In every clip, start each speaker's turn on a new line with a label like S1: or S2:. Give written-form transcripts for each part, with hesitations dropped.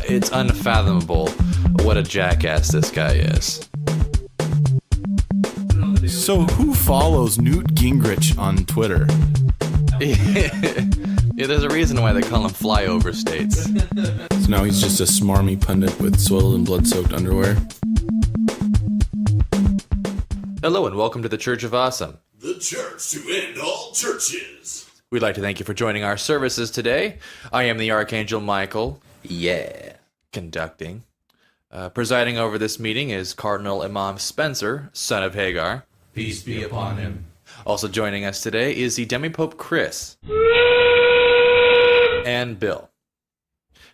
S1: It's unfathomable what a jackass this guy is.
S2: So who follows Newt Gingrich on Twitter?
S1: Yeah, there's a reason why they call him flyover states.
S2: So now he's just a smarmy pundit with soiled and blood-soaked underwear?
S1: Hello and welcome to the Church of Awesome.
S3: The church to end all churches.
S1: We'd like to thank you for joining our services today. I am the Archangel Michael.
S4: Yeah.
S1: Conducting. Presiding over this meeting is Cardinal Imam Spencer, son of Hagar.
S4: Peace be upon him.
S1: Also joining us today is the Demi-Pope Chris. And Bill.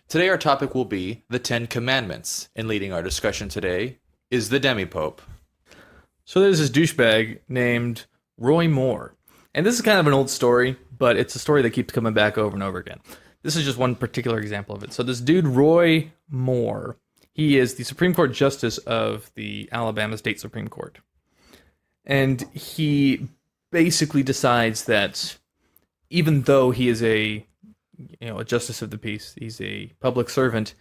S1: Today our topic will be the Ten Commandments, and leading our discussion today is the Demi-Pope.
S5: So there's this douchebag named Roy Moore. And this is kind of an old story, but it's a story that keeps coming back over and over again. This is just one particular example of it. So this dude, Roy Moore, he is the Supreme Court Justice of the Alabama State Supreme Court. And he basically decides that even though he is a justice of the peace, he's a public servant,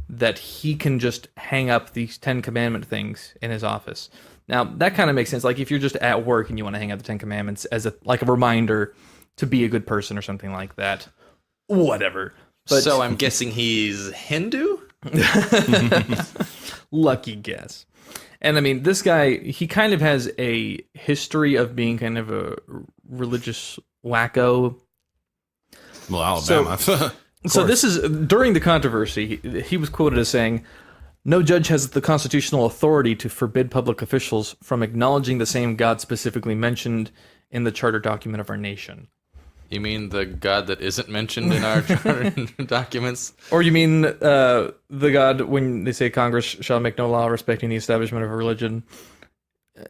S5: that he can just hang up these 10 Commandment things in his office. Now, that kind of makes sense. Like, if you're just at work and you want to hang out the 10 Commandments as a reminder to be a good person or something like that, whatever. But,
S1: so I'm guessing he's Hindu?
S5: Lucky guess. And I mean, this guy, he kind of has a history of being kind of a religious wacko.
S2: Well, Alabama.
S5: So this is, during the controversy, he was quoted as saying, "No judge has the constitutional authority to forbid public officials from acknowledging the same God specifically mentioned in the charter document of our nation."
S1: You mean the God that isn't mentioned in our charter documents?
S5: Or you mean the God when they say Congress shall make no law respecting the establishment of a religion?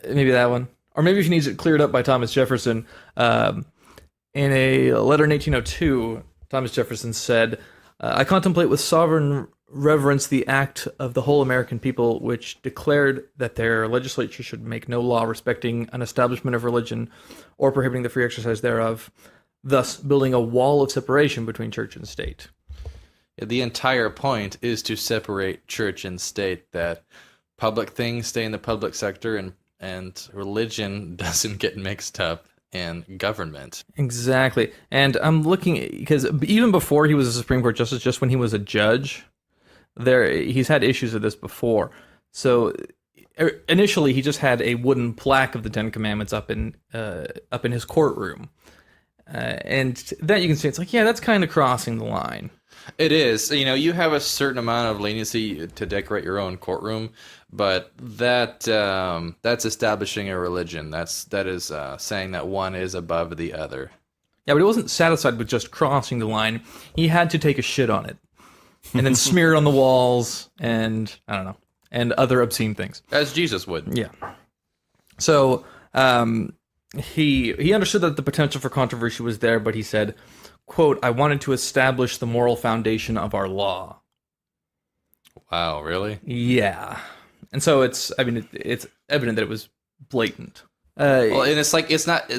S5: Maybe that one. Or maybe if he needs it cleared up by Thomas Jefferson. In a letter in 1802, Thomas Jefferson said, "I contemplate with sovereign reverence the act of the whole American people, which declared that their legislature should make no law respecting an establishment of religion or prohibiting the free exercise thereof, thus building a wall of separation between church and state."
S1: The entire point is to separate church and state, that public things stay in the public sector and religion doesn't get mixed up in government.
S5: Exactly. And I'm looking, because even before he was a Supreme Court justice, just when he was a judge, he's had issues with this before. So initially, he just had a wooden plaque of the Ten Commandments up in his courtroom. And that you can see, it's like, yeah, that's kind of crossing the line.
S1: It is. You have a certain amount of leniency to decorate your own courtroom, but that's establishing a religion. That is saying that one is above the other.
S5: Yeah, but he wasn't satisfied with just crossing the line. He had to take a shit on it, and then smear it on the walls, and I don't know, and other obscene things.
S1: As Jesus would.
S5: Yeah. So he understood that the potential for controversy was there, but he said, quote, "I wanted to establish the moral foundation of our law."
S1: Wow, really?
S5: Yeah. And so it's evident that it was blatant.
S1: Well, and it's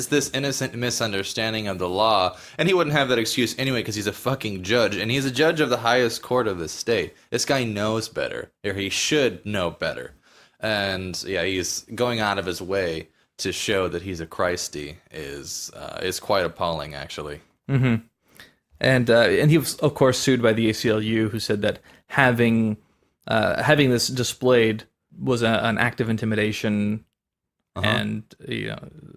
S1: this innocent misunderstanding of the law, and he wouldn't have that excuse anyway because he's a fucking judge, and he's a judge of the highest court of the state. This guy knows better, or he should know better. And yeah, he's going out of his way to show that he's a Christy is quite appalling, actually.
S5: Mm-hmm. And he was, of course, sued by the ACLU, who said that having this displayed was an act of intimidation, and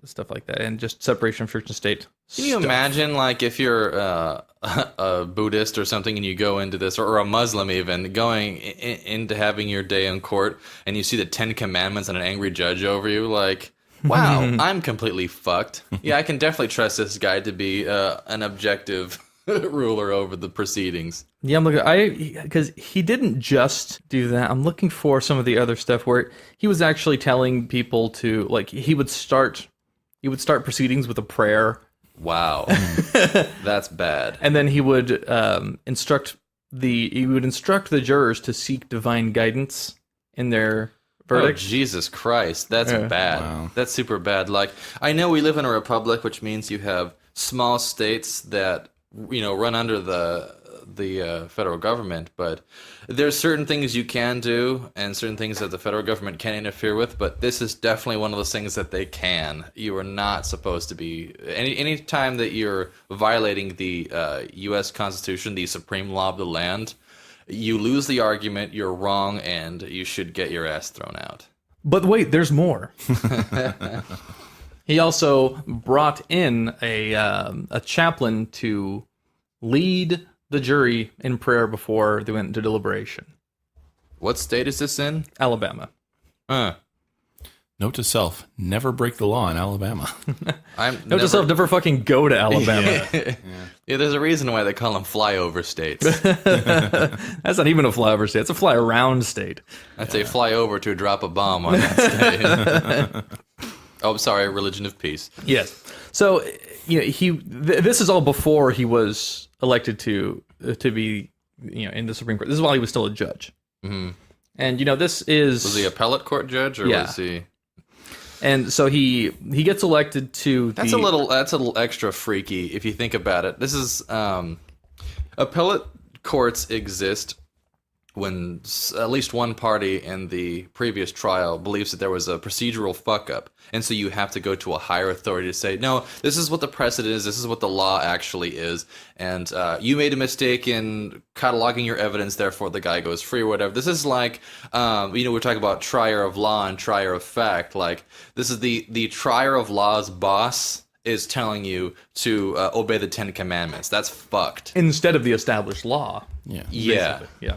S5: stuff like that, and just separation of church and state.
S1: Can you imagine, like, if you're a Buddhist or something, and you go into this, or a Muslim even, going into having your day in court, and you see the 10 Commandments and an angry judge over you, like, wow, I'm completely fucked. Yeah, I can definitely trust this guy to be an objective ruler over the proceedings.
S5: Yeah, I'm looking. Because he didn't just do that. I'm looking for some of the other stuff where he was actually telling people to, like, he would start proceedings with a prayer.
S1: Wow, that's bad.
S5: And then he would instruct the jurors to seek divine guidance in their verdict.
S1: Oh, Jesus Christ, that's bad. Wow. That's super bad. Like, I know we live in a republic, which means you have small states that run under the the federal government, but there's certain things you can do and certain things that the federal government can interfere with, but this is definitely one of those things that they can. You are not supposed to be... Any time that you're violating the U.S. Constitution, the supreme law of the land, you lose the argument, you're wrong, and you should get your ass thrown out.
S5: But wait, there's more. He also brought in a chaplain to lead the jury in prayer before they went into deliberation.
S1: What state is this in?
S5: Alabama.
S2: Note to self: never break the law in Alabama.
S5: Note to self: never fucking go to Alabama.
S1: Yeah, there's a reason why they call them flyover states.
S5: That's not even a flyover state. It's a fly around state.
S1: I'd say fly over to drop a bomb on that state. Oh, sorry, religion of peace.
S5: Yes. So, this is all before he was elected to be, in the Supreme Court. This is while he was still a judge. Mm-hmm. And this is...
S1: Was he appellate court judge, or was he...
S5: And so he gets elected to
S1: That's a little extra freaky if you think about it. This is... appellate courts exist when at least one party in the previous trial believes that there was a procedural fuck-up. And so you have to go to a higher authority to say, no, this is what the precedent is, this is what the law actually is, and you made a mistake in cataloging your evidence, therefore the guy goes free or whatever. This is like, we're talking about trier of law and trier of fact. Like, this is the trier of law's boss is telling you to obey the Ten Commandments. That's fucked.
S5: Instead of the established law.
S1: Yeah.
S5: Yeah.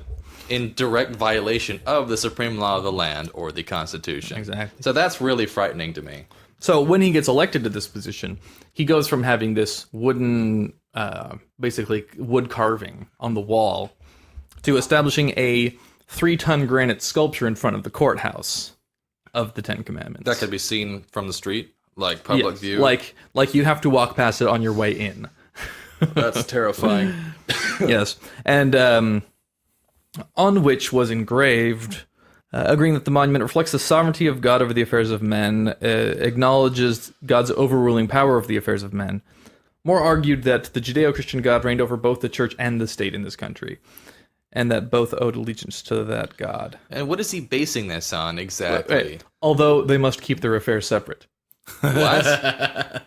S1: In direct violation of the supreme law of the land or the Constitution.
S5: Exactly.
S1: So that's really frightening to me.
S5: So when he gets elected to this position, he goes from having this wooden, basically wood carving on the wall, to establishing a 3-ton granite sculpture in front of the courthouse of the Ten Commandments.
S1: That could be seen from the street, like public view.
S5: Like you have to walk past it on your way in.
S1: That's terrifying.
S5: Yes. And on which was engraved, agreeing that the monument reflects the sovereignty of God over the affairs of men, acknowledges God's overruling power over the affairs of men. More argued that the Judeo-Christian God reigned over both the church and the state in this country, and that both owed allegiance to that God.
S1: And what is he basing this on exactly?
S5: Right. Although they must keep their affairs separate.
S1: What?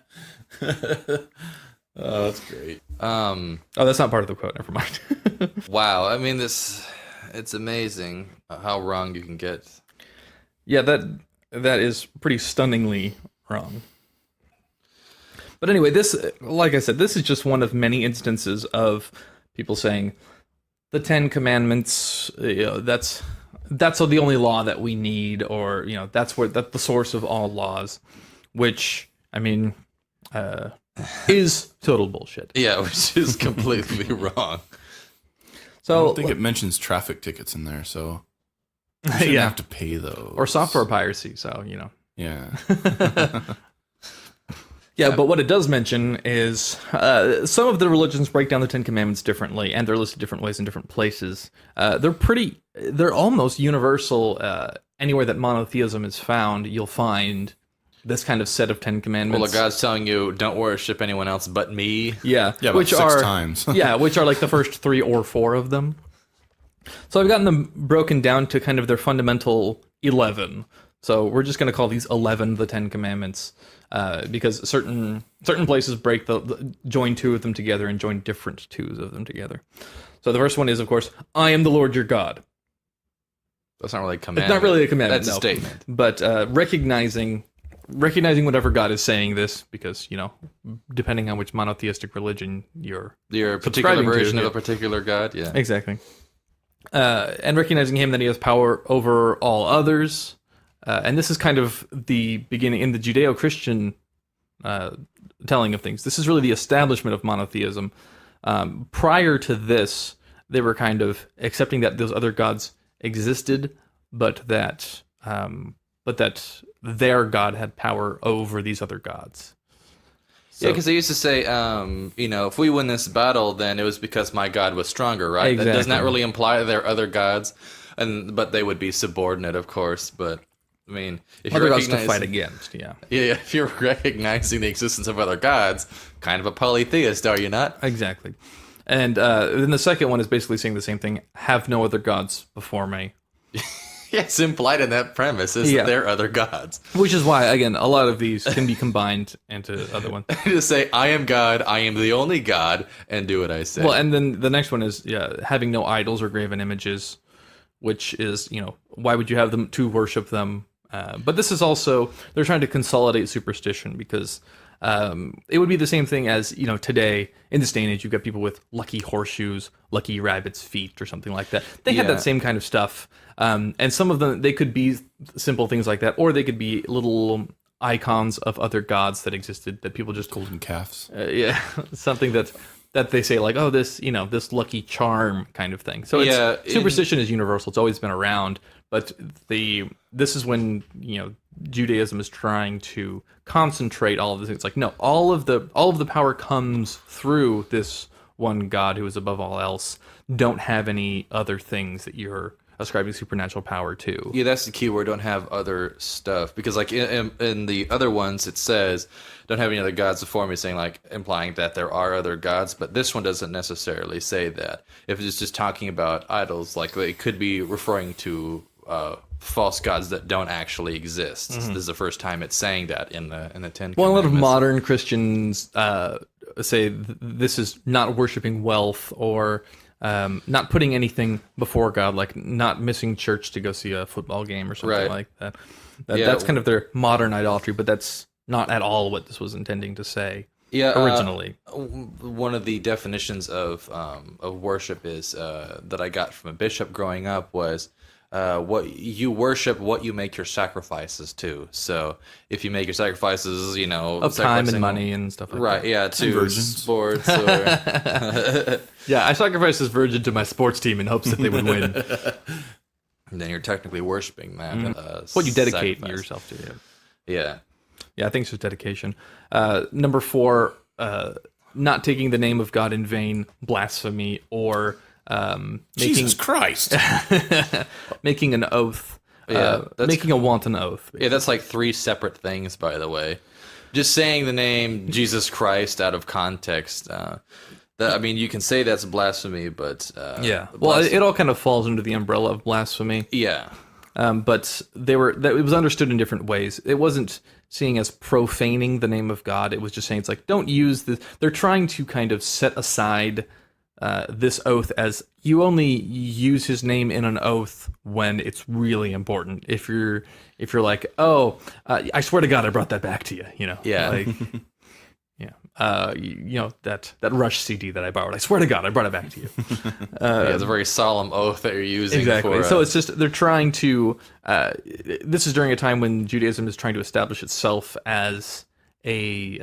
S2: Oh, that's great.
S5: Oh, that's not part of the quote. Never mind.
S1: Wow. I mean, it's amazing how wrong you can get.
S5: Yeah, that is pretty stunningly wrong. But anyway, this, like I said, this is just one of many instances of people saying the Ten Commandments, that's the only law that we need, or that's the source of all laws, which I mean is total bullshit.
S1: Yeah, which is completely wrong.
S5: So
S2: I don't think it mentions traffic tickets in there, so you shouldn't have to pay those.
S5: Or software piracy, so
S2: Yeah.
S5: Yeah, but what it does mention is some of the religions break down the Ten Commandments differently, and they're listed different ways in different places. They're almost universal. Anywhere that monotheism is found, you'll find this kind of set of Ten Commandments.
S1: Well, God's telling you, don't worship anyone else but me.
S5: Yeah,
S2: Yeah,
S5: which
S2: about 6
S5: are
S2: times.
S5: yeah, which are like the first 3 or 4 of them. So I've gotten them broken down to kind of their fundamental 11. So we're just going to call these 11 the Ten Commandments, because certain places break join 2 of them together and join different 2s of them together. So the first one is, of course, I am the Lord your God.
S1: That's not really a commandment.
S5: It's not really a commandment.
S1: That's a statement.
S5: But recognizing whatever God is saying this, because depending on which monotheistic religion you're
S1: Your particular
S5: subscribing to,
S1: version of
S5: yeah.
S1: a particular God, yeah.
S5: Exactly. And recognizing him that he has power over all others. And this is kind of the beginning in the Judeo-Christian telling of things. This is really the establishment of monotheism. Prior to this, they were kind of accepting that those other gods existed, but that their God had power over these other gods. So,
S1: Yeah, because they used to say, if we win this battle, then it was because my God was stronger, right?
S5: Exactly.
S1: That does not really imply there are other gods, but they would be subordinate, of course. But I mean, if
S5: other
S1: you're
S5: gods to fight against,
S1: yeah, if you're recognizing the existence of other gods, kind of a polytheist, are you not?
S5: Exactly. And then the second one is basically saying the same thing: have no other gods before me.
S1: Yes, implied in that premise is that there are other gods.
S5: Which is why, again, a lot of these can be combined into other ones.
S1: Just say, I am God, I am the only God, and do what I say.
S5: Well, and then the next one is having no idols or graven images, which is, why would you have them to worship them? But this is also, they're trying to consolidate superstition because it would be the same thing as, today, in this day and age, you've got people with lucky horseshoes, lucky rabbit's feet, or something like that. They had that same kind of stuff. And some of them, they could be simple things like that, or they could be little icons of other gods that existed that people just...
S2: Golden calves.
S5: Something that they say like, oh, this, this lucky charm kind of thing. So superstition is universal. It's always been around, but this is when, Judaism is trying to concentrate all of the things. Like, no, all of the power comes through this one God who is above all else. Don't have any other things that you're ascribing supernatural power to.
S1: Yeah, that's the key word. Don't have other stuff, because like in the other ones it says don't have any other gods before me, saying like implying that there are other gods, but this one doesn't necessarily say that. If it's just talking about idols, like they could be referring to false gods that don't actually exist. This is the first time it's saying that in the Ten Commandments.
S5: Well, a lot of modern Christians say this is not worshiping wealth or not putting anything before God, like not missing church to go see a football game or something like that. That's kind of their modern idolatry, but that's not at all what this was intending to say originally.
S1: One of the definitions of worship is that I got from a bishop growing up was what you worship, what you make your sacrifices to. So if you make your sacrifices,
S5: of time and money and stuff like that.
S1: Right, yeah, to sports. Or...
S5: Yeah, I sacrificed this virgin to my sports team in hopes that they would win.
S1: And then you're technically worshiping that.
S5: What you dedicate yourself to.
S1: Yeah.
S5: Yeah, I think it's just dedication. Number 4, not taking the name of God in vain, blasphemy, or
S2: Jesus Christ.
S5: making an oath. Making a wanton oath. Basically.
S1: Yeah, that's like 3 separate things, by the way. Just saying the name Jesus Christ out of context. You can say that's blasphemy, but...
S5: well, it all kind of falls under the umbrella of blasphemy.
S1: Yeah.
S5: But it was understood in different ways. It wasn't seeing as profaning the name of God. It was just saying it's like, don't use this. They're trying to kind of set aside this oath as you only use his name in an oath when it's really important. If you're like, I swear to God, I brought that back to you.
S1: Yeah.
S5: Like, that Rush CD that I borrowed. I swear to God, I brought it back to you.
S1: It's a very solemn oath that you're using.
S5: Exactly. So it's just they're trying to. This is during a time when Judaism is trying to establish itself as a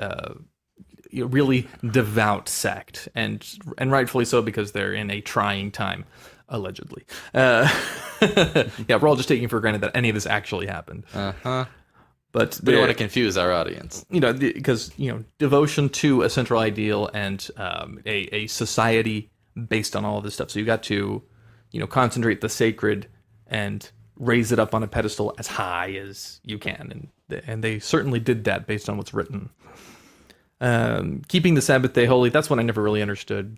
S5: really devout sect, and rightfully so, because they're in a trying time, allegedly. We're all just taking for granted that any of this actually happened. But
S1: we don't want to confuse our audience.
S5: Because devotion to a central ideal and a society based on all of this stuff. So you got to concentrate the sacred and raise it up on a pedestal as high as you can, and they certainly did that based on what's written. Keeping the Sabbath day holy, that's one I never really understood.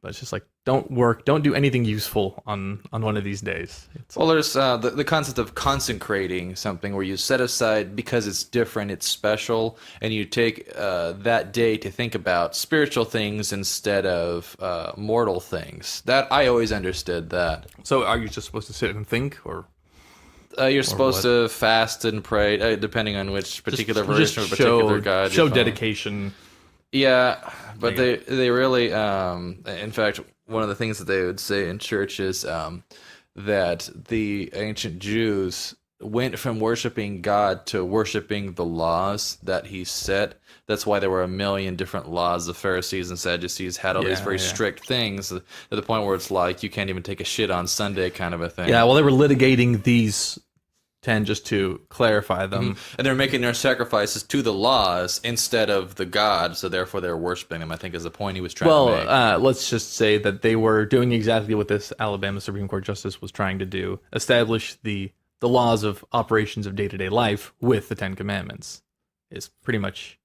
S5: But it's just like, don't work, don't do anything useful on one of these days.
S1: Well, there's the concept of consecrating something where you set aside, because it's different, it's special, and you take that day to think about spiritual things instead of mortal things. That I always understood that.
S5: So are you just supposed to sit and think, or...
S1: You're supposed to fast and pray, depending on which particular version of a particular god.
S5: Show dedication.
S1: Yeah, but they really, in fact, one of the things that they would say in church is that the ancient Jews went from worshiping God to worshiping the laws that he set. That's why there were a million different laws. The Pharisees and Sadducees had all these very strict things, to the point where it's like you can't even take a shit on Sunday kind of a thing.
S5: Yeah, well, they were litigating these 10 just to clarify them.
S1: Mm-hmm. And they're making their sacrifices to the laws instead of the God, so therefore they're worshiping them, I think is the point he was trying to make.
S5: Well, let's just say that they were doing exactly what this Alabama Supreme Court justice was trying to do, establish the laws of operations of day-to-day life with the 10 Commandments. Is pretty much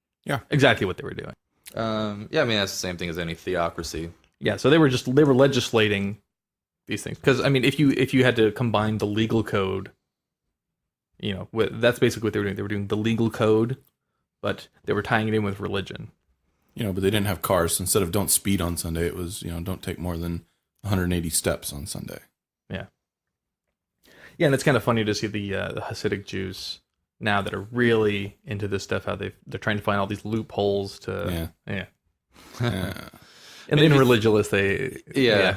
S5: exactly what they were doing.
S1: That's the same thing as any theocracy.
S5: Yeah, so they were legislating these things because I mean, if you had to combine the legal code, that's basically what they were doing. They were doing the legal code, but they were tying it in with religion.
S2: But they didn't have cars. So instead of don't speed on Sunday, it was don't take more than 180 steps on Sunday.
S5: Yeah, yeah, and it's kind of funny to see the Hasidic Jews now that are really into this stuff. How they're trying to find all these loopholes to
S2: Yeah.
S5: And in religious, yeah.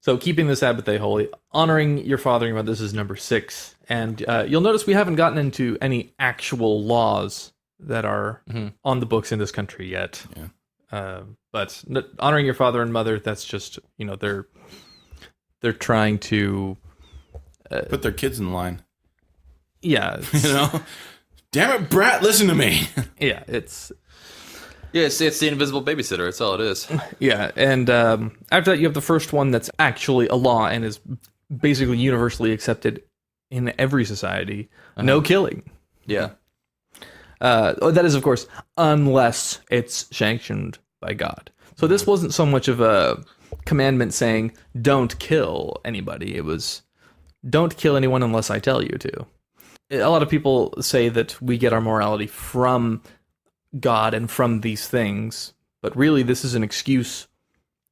S5: So keeping the Sabbath day holy, honoring your father and mother, this is number 6. And you'll notice we haven't gotten into any actual laws that are on the books in this country yet.
S2: Yeah.
S5: But honoring your father and mother, that's just, they're trying to...
S2: Put their kids in line.
S5: Yeah.
S2: Damn it, brat, listen to me.
S5: Yeah, it's
S1: the invisible babysitter. That's all it is.
S5: Yeah, and after that, you have the first one that's actually a law and is basically universally accepted in every society. No killing.
S1: Yeah.
S5: That is, of course, unless it's sanctioned by God. So this wasn't so much of a commandment saying, don't kill anybody. It was, don't kill anyone unless I tell you to. A lot of people say that we get our morality from God and from these things, but really this is an excuse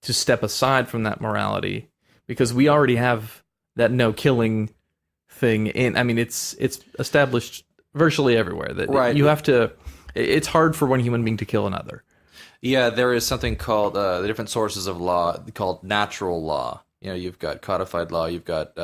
S5: to step aside from that morality because we already have that no killing thing in. I mean, it's established virtually everywhere that you have to. It's hard for one human being to kill another.
S1: Yeah, there is something called the different sources of law called natural law. You've got codified law. You've got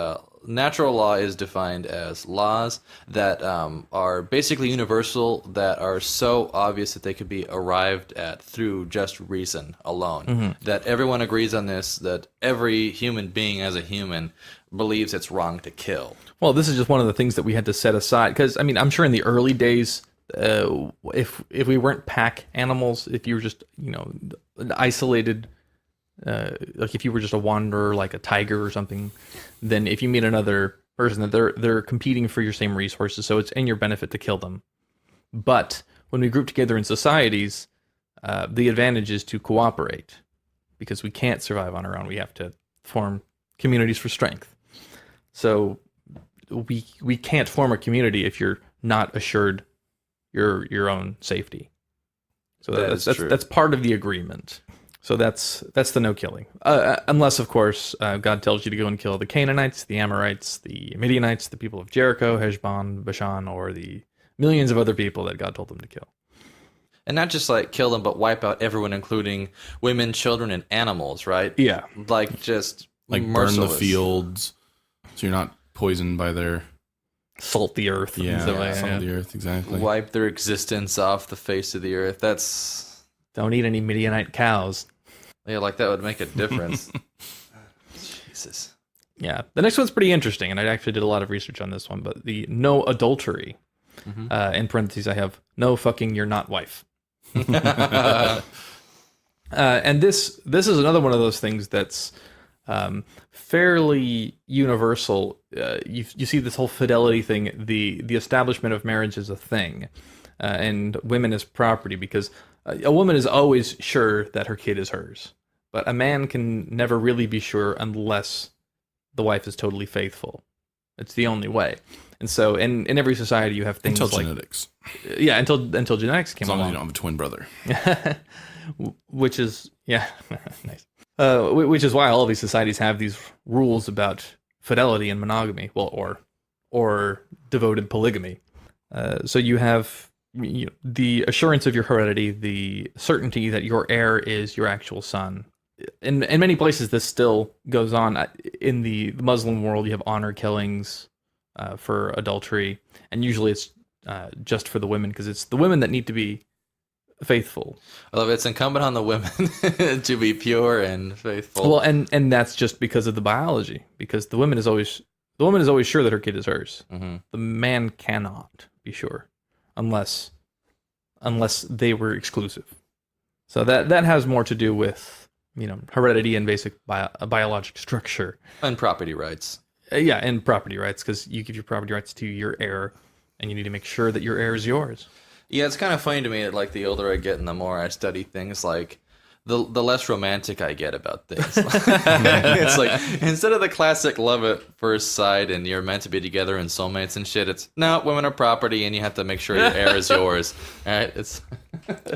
S1: natural law is defined as laws that are basically universal, that are so obvious that they could be arrived at through just reason alone. That everyone agrees on this, that every human being as a human believes it's wrong to kill.
S5: Well, this is just one of the things that we had to set aside because, I mean, I'm sure in the early days, if we weren't pack animals, if you were just, isolated, like if you were just a wanderer, like a tiger or something, then if you meet another person, that they're competing for your same resources, so it's in your benefit to kill them. But when we group together in societies, the advantage is to cooperate because we can't survive on our own. We have to form communities for strength. So we can't form a community if you're not assured your own safety. So that's part of the agreement. So that's the no killing, unless of course God tells you to go and kill the Canaanites, the Amorites, the Midianites, the people of Jericho, Heshbon, Bashan, or the millions of other people that God told them to kill.
S1: And not just like kill them, but wipe out everyone, including women, children, and animals. Right?
S5: Yeah,
S1: like just
S2: like
S1: merciless.
S2: Burn the fields, so you're not poisoned by their
S5: salt the earth.
S2: Salt the earth, exactly.
S1: Wipe their existence off the face of the earth. That's
S5: don't eat any Midianite cows.
S1: Yeah, like that would make a difference. Jesus.
S5: Yeah. The next one's pretty interesting, and I actually did a lot of research on this one, but the no adultery. In parentheses, I have no fucking your not wife. And this is another one of those things that's fairly universal. You see this whole fidelity thing, the establishment of marriage is a thing, and women as property, because a woman is always sure that her kid is hers, but a man can never really be sure unless the wife is totally faithful. It's the only way. And so in every society you have things
S2: until
S5: like
S2: genetics.
S5: Yeah, until genetics came
S2: as long
S5: along.
S2: as you don't have a twin brother.
S5: Which is nice. Which is why all of these societies have these rules about fidelity and monogamy, well, or devoted polygamy. So you have the assurance of your heredity, the certainty that your heir is your actual son. In many places, this still goes on. In the Muslim world, you have honor killings for adultery, and usually it's just for the women, because it's the women that need to be faithful.
S1: I love it. It's incumbent on the women to be pure and faithful.
S5: Well, and that's just because of the biology, because the woman is always sure that her kid is hers.
S1: Mm-hmm.
S5: The man cannot be sure unless they were exclusive. So that has more to do with heredity and basic biologic structure
S1: and property rights.
S5: And property rights, because you give your property rights to your heir, and you need to make sure that your heir is yours.
S1: Yeah, it's kind of funny to me that, like, the older I get and the more I study things, like, the less romantic I get about things. It's like, instead of the classic love at first sight and you're meant to be together and soulmates and shit, it's, no, women are property and you have to make sure your heir is yours. All right? It's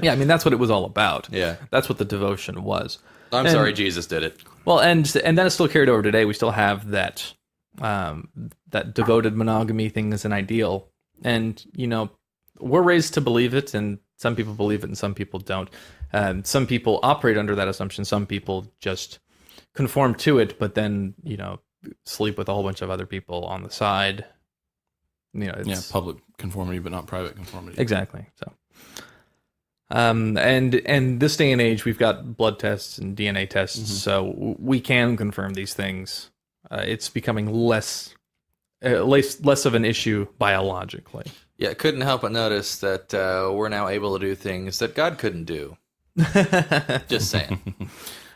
S5: Yeah, I mean, that's what it was all about.
S1: Yeah.
S5: That's what the devotion was.
S1: I'm sorry Jesus did it.
S5: Well, and then it's still carried over today. We still have that that devoted monogamy thing as an ideal. And, you know, we're raised to believe it, and some people believe it and some people don't. Some people operate under that assumption. Some people just conform to it, but then, you know, sleep with a whole bunch of other people on the side. You know, it's,
S2: public conformity, but not private conformity.
S5: exactly. So, and this day and age, we've got blood tests and DNA tests, so we can confirm these things. It's becoming less of an issue biologically.
S1: Yeah, couldn't help but notice that we're now able to do things that God couldn't do. Just saying.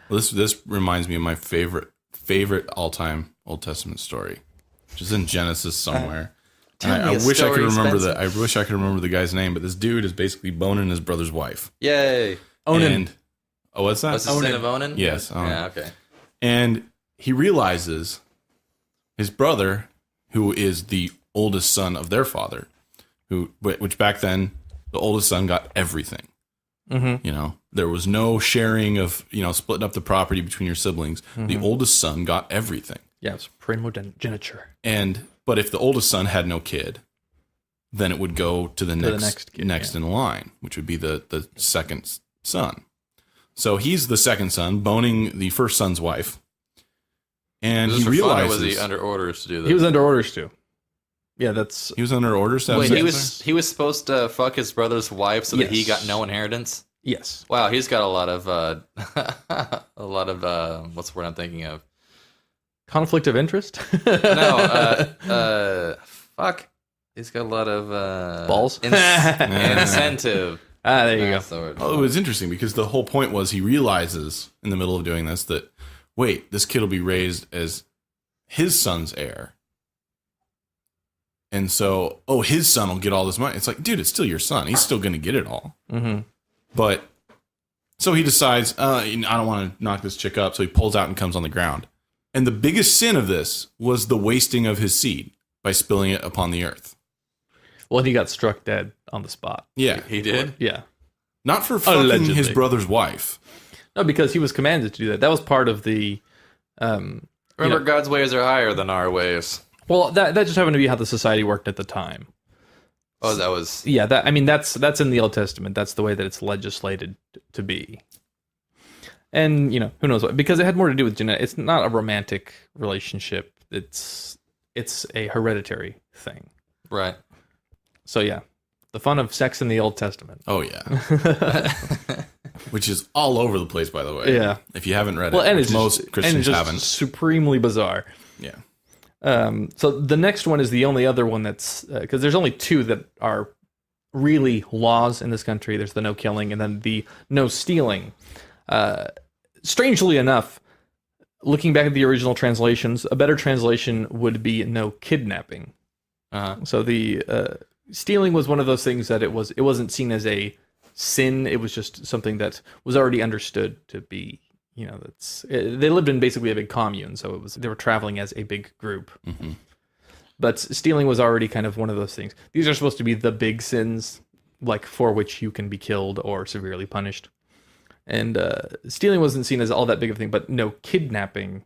S2: Well, this reminds me of my favorite all-time Old Testament story, which is in Genesis somewhere. And I wish I could remember I wish I could remember the guy's name, but this dude is basically boning his brother's wife.
S1: Yay.
S5: Onan.
S2: And, what's that?
S1: What's the sin of Onan?
S2: Yes.
S1: Yeah, okay.
S2: And he realizes his brother, who is the oldest son of their father, which back then the oldest son got everything.
S5: Mm-hmm.
S2: You know, there was no sharing of, you know, splitting up the property between your siblings. The oldest son got everything.
S5: Yeah, it's primogeniture.
S2: But if the oldest son had no kid, then it would go to the next
S5: kid,
S2: in line, which would be the second son. So he's the second son, boning the first son's wife. And
S1: Was
S2: he
S1: this for fun, or
S2: realizes
S1: was he under orders to do this?
S5: He was under orders too. Yeah, that's
S2: he was under orders to have
S1: Wait,
S2: sex
S1: he was supposed to fuck his brother's wife so that he
S5: Yes.
S1: got no inheritance?
S5: yes.
S1: Wow, he's got a lot of what's the word I'm thinking of?
S5: Conflict of interest.
S1: No, fuck. He's got a lot of
S5: Balls?
S1: incentive.
S5: There you
S1: That's
S5: go.
S1: the word.
S2: Oh, it was interesting because the whole point was he realizes in the middle of doing this that, wait, this kid will be raised as his son's heir. And so, his son will get all this money. It's like, dude, it's still your son. He's still going to get it all.
S5: Mm-hmm.
S2: But so he decides, I don't want to knock this chick up. So he pulls out and comes on the ground. And the biggest sin of this was the wasting of his seed by spilling it upon the earth.
S5: Well, he got struck dead on the spot.
S2: Yeah.
S1: He did?
S5: Yeah.
S2: Not for fucking
S5: Allegedly.
S2: his brother's wife.
S5: No, because he was commanded to do that. That was part of the.
S1: Remember, God's ways are higher than our ways.
S5: Well, that just happened to be how the society worked at the time.
S1: Oh, that was...
S5: Yeah, that's in the Old Testament. That's the way that it's legislated to be. And, you know, who knows what? Because it had more to do with genetics. It's not a romantic relationship. It's a hereditary thing.
S1: Right.
S5: So, yeah. The fun of sex in the Old Testament.
S2: Oh, yeah. Which is all over the place, by the way.
S5: Yeah.
S2: If you haven't read
S5: Well,
S2: it,
S5: and
S2: which
S5: it's
S2: most
S5: just,
S2: Christians
S5: and it's just
S2: haven't.
S5: supremely bizarre.
S2: Yeah.
S5: So the next one is the only other one that's because there's only two that are really laws in this country. There's the no killing and then the no stealing. Strangely enough, looking back at the original translations, a better translation would be no kidnapping. So the stealing was one of those things that it wasn't seen as a sin. It was just something that was already understood to be. You know, they lived in basically a big commune, so they were traveling as a big group.
S2: Mm-hmm.
S5: But stealing was already kind of one of those things. These are supposed to be the big sins, like for which you can be killed or severely punished. And stealing wasn't seen as all that big of a thing, but no, kidnapping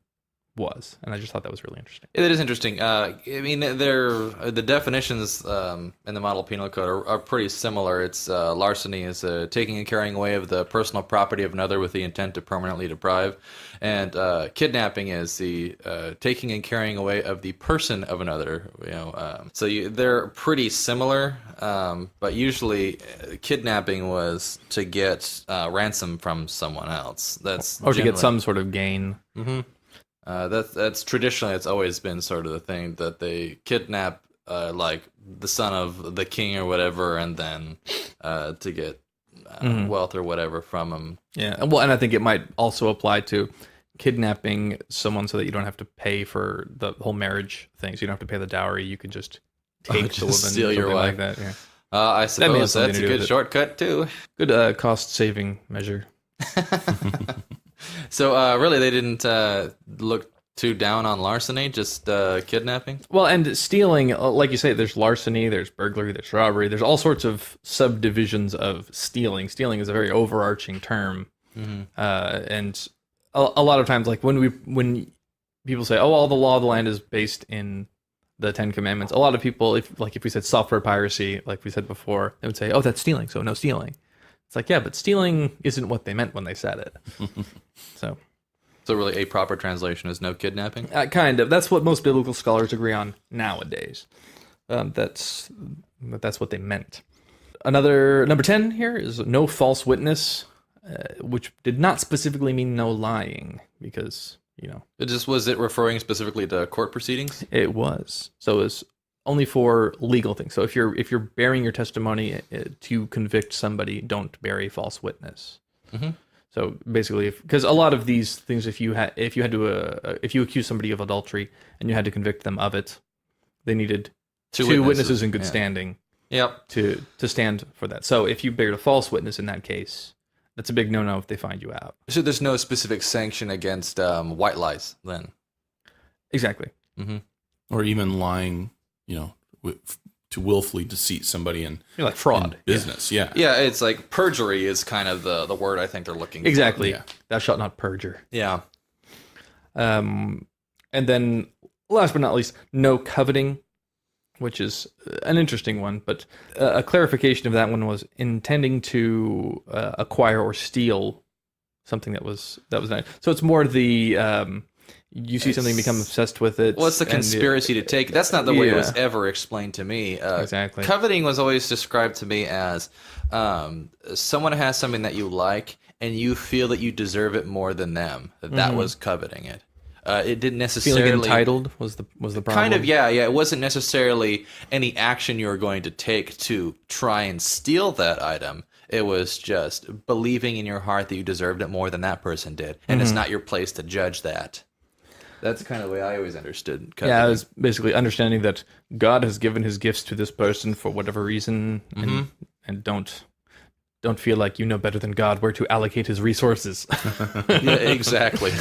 S5: was. And I just thought that was really interesting.
S1: It is interesting. I mean, the definitions in the Model Penal Code are pretty similar. It's larceny is taking and carrying away of the personal property of another with the intent to permanently deprive, and kidnapping is the taking and carrying away of the person of another. You know, they're pretty similar, but usually kidnapping was to get ransom from someone else. Or
S5: to get some sort of gain.
S1: Mm-hmm. That's traditionally, it's always been sort of the thing that they kidnap like the son of the king or whatever, and then to get wealth or whatever from him.
S5: Yeah, well, and I think it might also apply to kidnapping someone so that you don't have to pay for the whole marriage thing. So you don't have to pay the dowry. You can just take the woman,
S1: steal your
S5: something
S1: wife.
S5: like that. Yeah.
S1: I
S5: may have
S1: suppose
S5: something
S1: that's
S5: to
S1: a
S5: do with
S1: good
S5: it.
S1: shortcut too.
S5: Good cost-saving measure.
S1: So really, they didn't look too down on larceny, just kidnapping.
S5: Well, and stealing, like you say, there's larceny, there's burglary, there's robbery, there's all sorts of subdivisions of stealing. Stealing is a very overarching term, and a lot of times, like when people say, "Oh, all the law of the land is based in the Ten Commandments," a lot of people, if we said software piracy, like we said before, they would say, "Oh, that's stealing, so no stealing." It's like, yeah, but stealing isn't what they meant when they said it. So
S1: really, a proper translation is no kidnapping.
S5: kind of. That's what most biblical scholars agree on nowadays. That's what they meant. Another number 10 here is no false witness, which did not specifically mean no lying, because
S1: Was it referring specifically to court proceedings?
S5: it was. So it's only for legal things. So if you're bearing your testimony to convict somebody, don't bear a false witness.
S1: Mm-hmm.
S5: So basically, because a lot of these things, if you accuse somebody of adultery and you had to convict them of it, they needed two witnesses in good standing.
S1: Yep.
S5: To stand for that. So if you bared a false witness in that case, that's a big no-no if they find you out.
S1: So there's no specific sanction against white lies then.
S5: Exactly.
S1: Mm-hmm.
S2: Or even lying, to willfully deceit somebody in
S5: Like fraud.
S2: business. Yeah.
S1: Yeah, it's like perjury is kind of the word I think they're looking
S5: Exactly.
S2: Yeah.
S5: Thou shalt not perjure.
S1: for. Yeah.
S5: And then last but not least, no coveting, which is an interesting one, but a clarification of that one was intending to acquire or steal something that was nice. So it's more the you see something, become obsessed with it.
S1: What's the conspiracy to take? That's not the way it was
S5: Yeah.
S1: ever explained to me.
S5: Exactly.
S1: Coveting was always described to me as someone has something that you like and you feel that you deserve it more than them. That was coveting it. It didn't necessarily
S5: Feeling entitled was the problem.
S1: kind of yeah. It wasn't necessarily any action you were going to take to try and steal that item. It was just believing in your heart that you deserved it more than that person did, and it's not your place to judge that. That's kind of the way I always understood coveting.
S5: Yeah, it was basically understanding that God has given his gifts to this person for whatever reason, and don't feel like you know better than God where to allocate his resources.
S1: Yeah, exactly.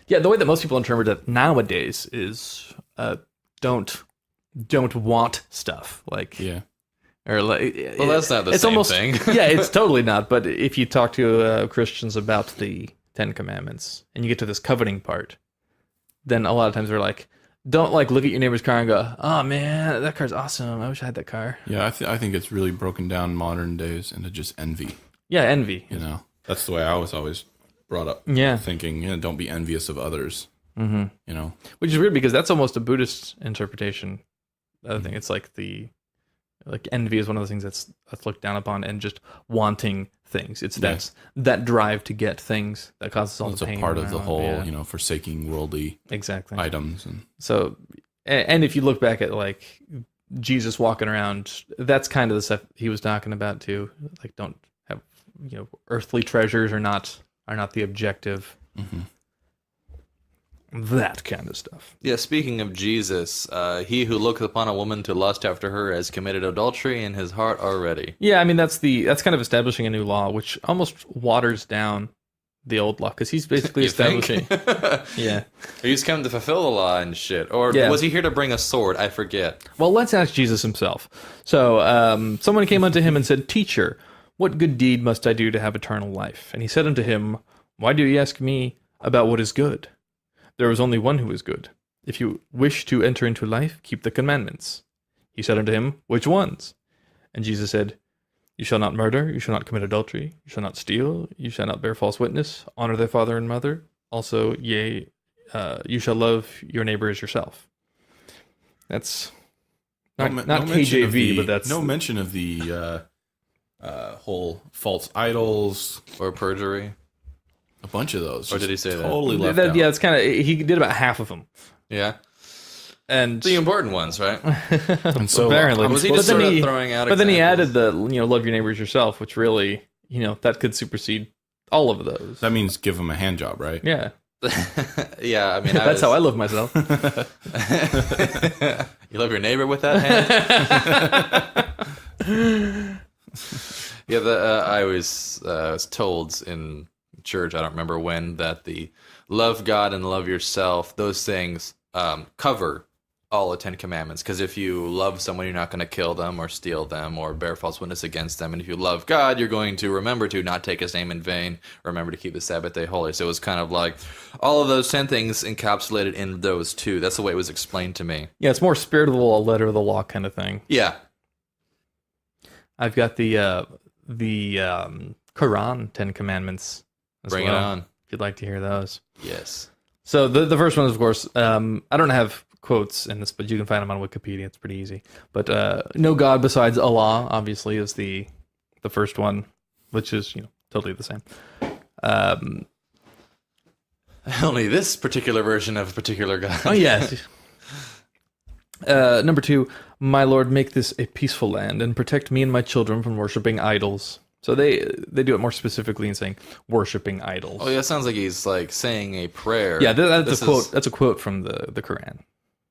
S5: Yeah, the way that most people interpret it nowadays is don't want stuff like
S2: Yeah.
S5: or like.
S1: Well, that's not the
S5: it's
S1: same
S5: almost,
S1: thing.
S5: Yeah, it's totally not. But if you talk to Christians about the Ten Commandments and you get to this coveting part, then a lot of times they're like, don't like look at your neighbor's car and go, oh man, that car's awesome. I wish I had that car.
S2: Yeah, I think it's really broken down modern days into just envy.
S5: Yeah, envy.
S2: That's the way I was always brought up.
S5: Yeah.
S2: Thinking, don't be envious of others.
S5: Mm-hmm. Which is weird because that's almost a Buddhist interpretation. I think it's like envy is one of the things that's looked down upon, and just wanting things. It's that drive to get things that causes all
S2: It's
S5: the pain.
S2: a part of the whole,
S5: Yeah.
S2: Forsaking worldly
S5: Exactly.
S2: items. And
S5: So, and if you look back at like Jesus walking around, that's kind of the stuff he was talking about too. Like, don't have earthly treasures are not the objective. That kind of stuff.
S1: Yeah, speaking of Jesus, he who looketh upon a woman to lust after her has committed adultery in his heart already.
S5: Yeah, I mean that's kind of establishing a new law, which almost waters down the old law because he's basically
S1: You think?
S5: establishing. Yeah.
S1: He's come to fulfill the law and shit. Or
S5: Yeah.
S1: was he here to bring a sword? I forget.
S5: Well, let's ask Jesus himself. So, someone came unto him and said, "Teacher, what good deed must I do to have eternal life?" And he said unto him, "Why do you ask me about what is good? There is only one who is good. If you wish to enter into life, keep the commandments." He said unto him, "Which ones?" And Jesus said, "You shall not murder, you shall not commit adultery, you shall not steal, you shall not bear false witness, honor thy father and mother. Also, you shall love your neighbor as yourself." That's not
S2: mention of
S5: KJV, but that's
S2: no mention of the whole false idols,
S1: Or perjury.
S2: a bunch of those.
S1: Or did he say that?
S2: Totally left out.
S5: Yeah, it's kind of he did about half of them,
S1: Yeah.
S5: and
S1: The important ones, right?
S2: And so
S5: apparently,
S1: Was he
S5: but
S1: just
S5: then
S1: sort of
S5: he
S1: throwing out
S5: but then he
S1: examples?
S5: added the love your neighbor as yourself, which really that could supersede all of those.
S2: that means give them a hand job, right?
S5: Yeah,
S1: Yeah, I mean,
S5: that's how I love myself.
S1: You love your neighbor with that hand? Yeah, I always was told in church, I don't remember when, that the love God and love yourself, those things cover all the 10 Commandments. Because if you love someone, you're not going to kill them or steal them or bear false witness against them. And if you love God, you're going to remember to not take his name in vain, remember to keep the Sabbath day holy. So it was kind of like all of those 10 things encapsulated in those two. That's the way it was explained to me.
S5: Yeah, it's more spirit of the law, letter of the law kind of thing.
S1: Yeah.
S5: I've got the Quran 10 Commandments as
S1: Bring
S5: well,
S1: it on.
S5: if you'd like to hear those.
S1: Yes.
S5: So the first one is, of course, I don't have quotes in this, but you can find them on Wikipedia. It's pretty easy. But no God besides Allah, obviously, is the first one, which is totally the same.
S1: Only this particular version of a particular God.
S5: Oh yes. Number 2, my Lord, make this a peaceful land and protect me and my children from worshiping idols. So they do it more specifically in saying worshiping idols.
S1: Oh yeah, it sounds like he's like saying a prayer.
S5: Yeah, that's
S1: This
S5: a quote.
S1: is-
S5: That's a quote from the Quran.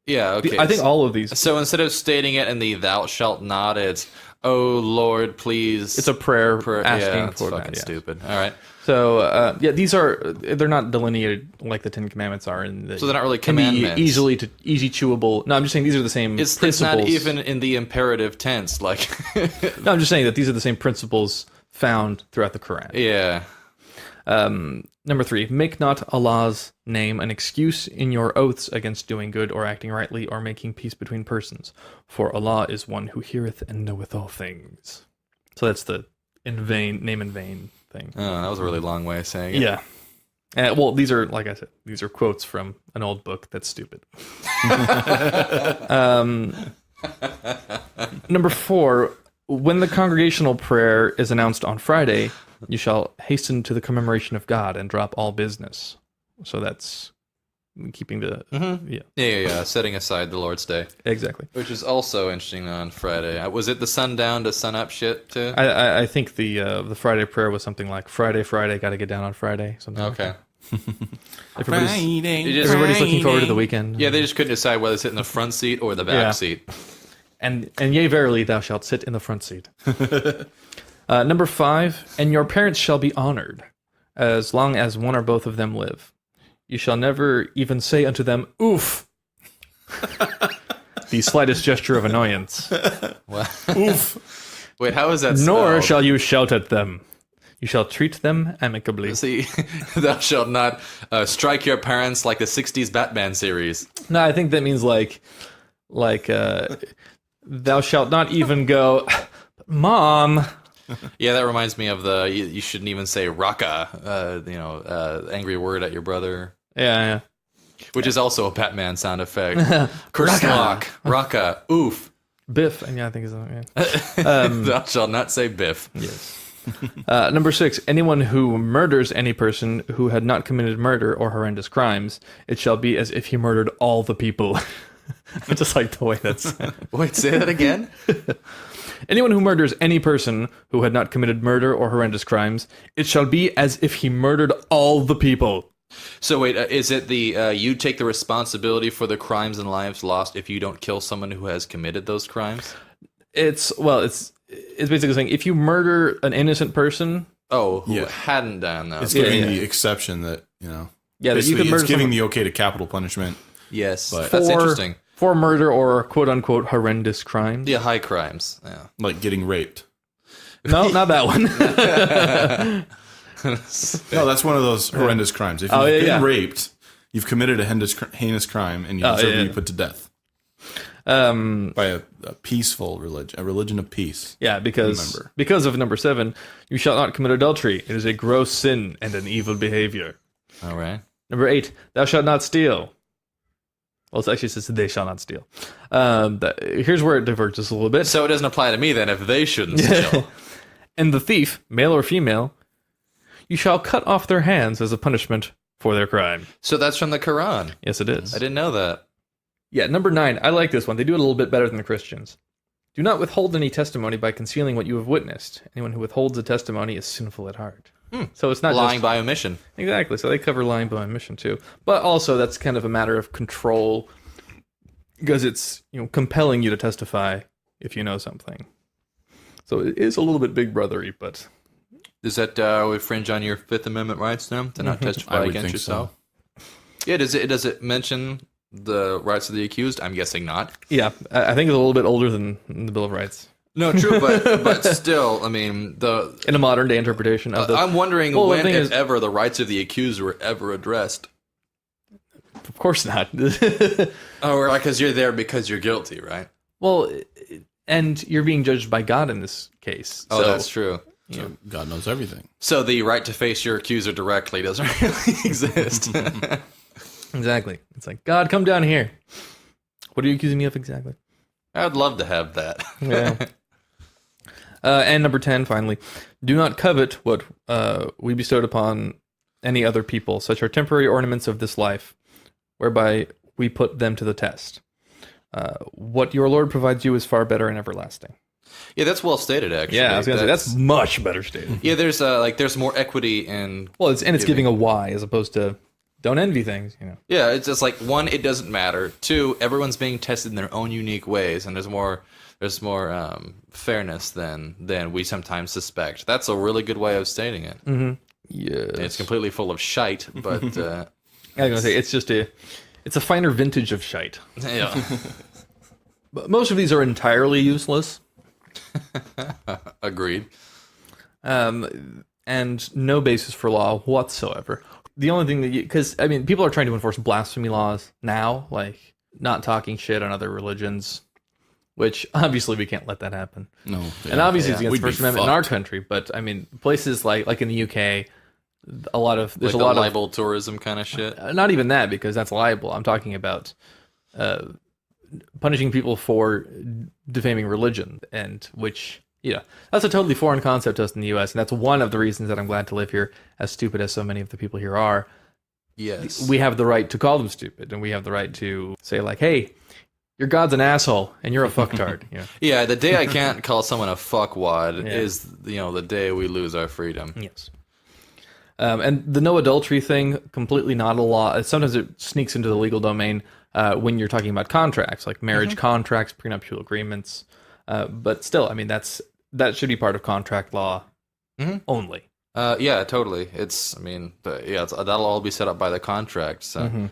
S1: Yeah, okay.
S5: I think all of these.
S1: So instead of stating it in the "thou shalt not," it's "Oh Lord, please."
S5: It's a prayer
S1: Yeah,
S5: asking
S1: it's
S5: for
S1: fucking
S5: that. Yeah.
S1: stupid. All right,
S5: So they're not delineated like the 10 Commandments are.
S1: so they're not really
S5: can be
S1: commandments.
S5: easy chewable. No, I'm just saying these are the same
S1: It's
S5: principles.
S1: not even in the imperative tense. Like,
S5: No, I'm just saying that these are the same principles found throughout the Quran.
S1: yeah.
S5: Number 3, make not Allah's name an excuse in your oaths against doing good or acting rightly or making peace between persons, for Allah is one who heareth and knoweth all things. So that's the name in vain thing.
S1: Oh, that was a really long way of saying it.
S5: Yeah. Well, these are, like I said, these are quotes from an old book that's stupid. Number 4, when the congregational prayer is announced on Friday, you shall hasten to the commemoration of God and drop all business. So that's keeping the...
S1: Yeah. Setting aside the Lord's Day,
S5: Exactly.
S1: which is also interesting on Friday. Was it the sundown to sun up shit too?
S5: I think the Friday prayer was something like, Friday, got to get down on Friday. Something like
S1: Okay.
S5: that. Everybody's
S2: Everybody's
S5: looking forward to the weekend.
S1: Yeah, they just couldn't decide whether to sit in the front seat or the back
S5: Yeah.
S1: seat.
S5: And yea, verily, thou shalt sit in the front seat. Number 5, and your parents shall be honored, as long as one or both of them live. You shall never even say unto them, oof, the slightest gesture of annoyance.
S1: Oof. Wait, how is that
S5: Nor
S1: spelled?
S5: shall you shout at them. You shall treat them amicably.
S1: See, thou shalt not strike your parents like the 60s Batman series.
S5: No, I think that means like thou shalt not even go, Mom.
S1: Yeah, that reminds me of the you shouldn't even say raka, angry word at your brother,
S5: Yeah.
S1: which is also a Batman sound effect. Kerslok, raka, oof.
S5: Biff. And yeah, I think it's yeah.
S1: Thou shalt not say biff.
S5: Yes. Number 6, anyone who murders any person who had not committed murder or horrendous crimes, it shall be as if he murdered all the people. I just like the way that's...
S1: Wait, say that again?
S5: Anyone who murders any person who had not committed murder or horrendous crimes, it shall be as if he murdered all the people.
S1: So wait, is it the you take the responsibility for the crimes and lives lost if you don't kill someone who has committed those crimes?
S5: It's basically saying if you murder an innocent person...
S1: Oh, who
S2: Yeah.
S1: hadn't done those.
S2: It's giving
S5: yeah.
S2: the exception that,
S5: Yeah, that you
S2: basically
S5: can murder
S2: it's giving
S5: someone
S2: the okay to capital punishment.
S1: Yes,
S2: But-
S1: that's interesting.
S5: for murder or quote-unquote horrendous crimes.
S1: Yeah, high crimes. Yeah.
S2: Like getting raped.
S5: No, not that one.
S2: No, that's one of those horrendous crimes. If you've
S5: Oh, yeah,
S2: been
S5: yeah.
S2: raped, you've committed a heinous crime, and you
S5: Oh,
S2: deserve
S5: yeah,
S2: to be
S5: yeah.
S2: put to death
S5: Um,
S2: by a peaceful religion, a religion of peace.
S5: yeah, because of number 7, you shall not commit adultery. It is a gross sin and an evil behavior.
S1: All right.
S5: Number 8, thou shalt not steal. Well, it actually says they shall not steal. Here's where it diverges a little bit.
S1: So it doesn't apply to me then if they shouldn't steal.
S5: And the thief, male or female, you shall cut off their hands as a punishment for their crime.
S1: So that's from the Quran.
S5: Yes, it is.
S1: I didn't know that.
S5: Yeah, number 9. I like this one. They do it a little bit better than the Christians. Do not withhold any testimony by concealing what you have witnessed. Anyone who withholds a testimony is sinful at heart. So it's not
S1: Lying
S5: just...
S1: by omission.
S5: Exactly. So they cover lying by omission too. But also that's kind of a matter of control because it's compelling you to testify if you know something. So it is a little bit big brothery, but
S1: Does that would fringe on your Fifth Amendment rights then to not
S2: I
S1: testify
S2: would
S1: against
S2: think
S1: yourself? Yeah. Does it mention the rights of the accused? I'm guessing not.
S5: yeah, I think it's a little bit older than the Bill of Rights
S1: No, true, but still, I mean,
S5: in a modern day interpretation of the.
S1: I'm wondering
S5: Well, the
S1: when,
S5: thing
S1: if
S5: is-
S1: ever, the rights of the accused were ever addressed.
S5: Of course not.
S1: Oh, because you're there because you're guilty, right?
S5: Well, and you're being judged by God in this case.
S1: Oh,
S5: so,
S1: that's true.
S2: So God knows everything.
S1: So the right to face your accuser directly doesn't really exist.
S5: Exactly. It's like, God, come down here. What are you accusing me of exactly?
S1: I'd love to have that.
S5: Yeah. And number 10, finally, do not covet what we bestowed upon any other people, such are temporary ornaments of this life, whereby we put them to the test. What your Lord provides you is far better and everlasting.
S1: Yeah, that's well stated, actually.
S5: Yeah, I was gonna say that's much better stated.
S1: Yeah, there's more equity in.
S5: Well, it's giving a why as opposed to don't envy things, you know.
S1: Yeah, it's just like, one, it doesn't matter. Two, everyone's being tested in their own unique ways, and there's more fairness than we sometimes suspect. That's a really good way of stating it.
S5: Mm-hmm. Yes.
S1: It's completely full of shite, but
S5: I was gonna say it's a finer vintage of shite.
S1: yeah,
S5: But most of these are entirely useless.
S1: agreed.
S5: And no basis for law whatsoever. The only thing that because I mean, people are trying to enforce blasphemy laws now, like not talking shit on other religions, which obviously we can't let that happen.
S2: No.
S5: And obviously it's against
S2: We'd
S5: the First
S2: be
S5: Amendment in our
S2: fucked.
S5: country, but I mean, places like in the UK, there's
S1: Like
S5: a lot of
S1: the libel tourism kind of shit.
S5: not even that because that's liable. I'm talking about punishing people for defaming religion, and which that's a totally foreign concept to us in the U.S. And that's one of the reasons that I'm glad to live here. As stupid as so many of the people here are,
S1: Yes.
S5: we have the right to call them stupid, and we have the right to say like, "Hey, your God's an asshole, and you're a fucktard."
S1: Yeah, the day I can't call someone a fuckwad
S5: Yeah.
S1: is the day we lose our freedom.
S5: Yes. And the no adultery thing, completely not a law. Sometimes it sneaks into the legal domain when you're talking about contracts, like marriage contracts, prenuptial agreements. But still, I mean, that should be part of contract law only.
S1: Yeah, totally. That'll all be set up by the contract. So.